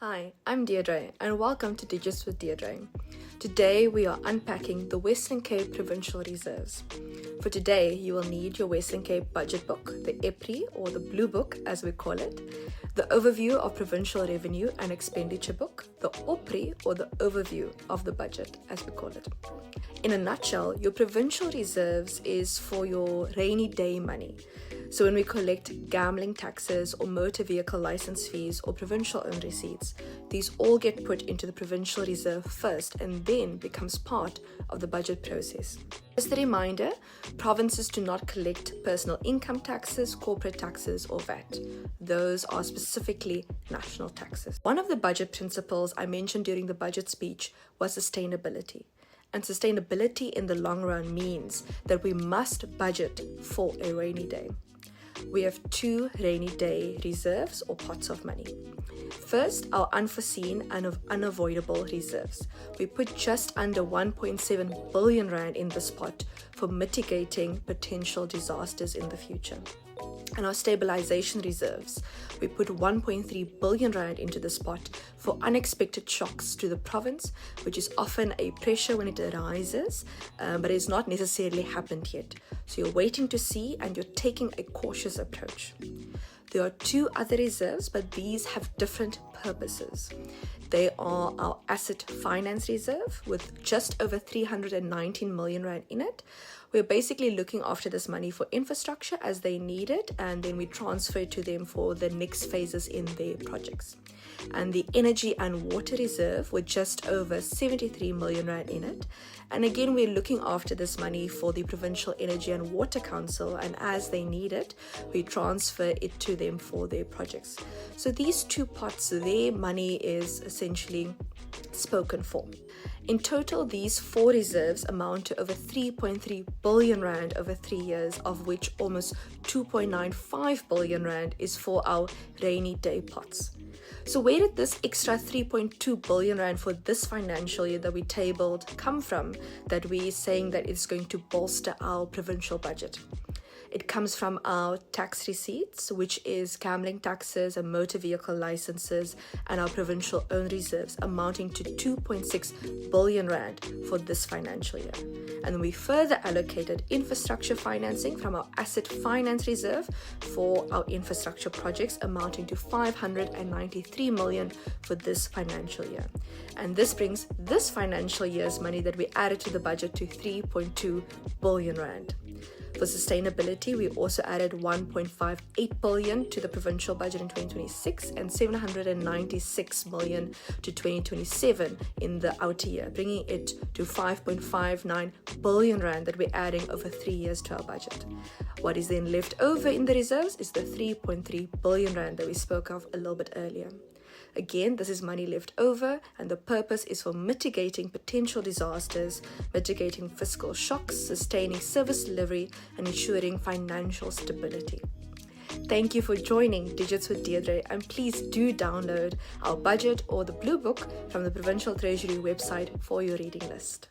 Hi, I'm Deidré and welcome to Digits with Deidré. Today we are unpacking the Western Cape Provincial Reserves. For today, you will need your Western Cape Budget Book, the EPRI or the Blue Book as we call it, the Overview of Provincial Revenue and Expenditure Book, the OPRI or the Overview of the Budget as we call it. In a nutshell, your provincial reserves is for your rainy day money. So when we collect gambling taxes or motor vehicle license fees or provincial owned receipts, these all get put into the provincial reserve first and then becomes part of the budget process. Just a reminder, provinces do not collect personal income taxes, corporate taxes or VAT. Those are specifically national taxes. One of the budget principles I mentioned during the budget speech was sustainability. And sustainability in the long run means that we must budget for a rainy day. We have two rainy day reserves or pots of money. First, our unforeseen and unavoidable reserves. We put just under 1.7 billion rand in this pot for mitigating potential disasters in the future. And our stabilization reserves, we put 1.3 billion rand into this pot for unexpected shocks to the province, which is often a pressure when it arises, but it's not necessarily happened yet. So you're waiting to see and you're taking a cautious approach. There are two other reserves, but these have different purposes. They are our asset finance reserve with just over 319 million rand in it. We're basically looking after this money for infrastructure as they need it, and then we transfer it to them for the next phases in their projects. And the energy and water reserve with just over 73 million rand in it. And again, we're looking after this money for the Provincial Energy and Water Council, and as they need it, we transfer it to them for their projects. So these two pots, their money is essentially spoken for. In total, these four reserves amount to over 3.3 billion rand over 3 years, of which almost 2.95 billion rand is for our rainy day pots. So where did this extra 3.2 billion rand for this financial year that we tabled come from, that we're saying that it's going to bolster our provincial budget? It comes from our tax receipts, which is gambling taxes and motor vehicle licenses, and our provincial own reserves amounting to 2.6 billion rand for this financial year. And then we further allocated infrastructure financing from our asset finance reserve for our infrastructure projects amounting to 593 million for this financial year. And this brings this financial year's money that we added to the budget to 3.2 billion rand. For sustainability, we also added 1.58 billion to the provincial budget in 2026 and 796 million to 2027 in the outer year, bringing it to 5.59 billion rand that we're adding over 3 years to our budget. What is then left over in the reserves is the 3.3 billion rand that we spoke of a little bit earlier. Again, this is money left over, and the purpose is for mitigating potential disasters, mitigating fiscal shocks, sustaining service delivery, and ensuring financial stability. Thank you for joining Digits with Deidré, and please do download our budget or the Blue Book from the Provincial Treasury website for your reading list.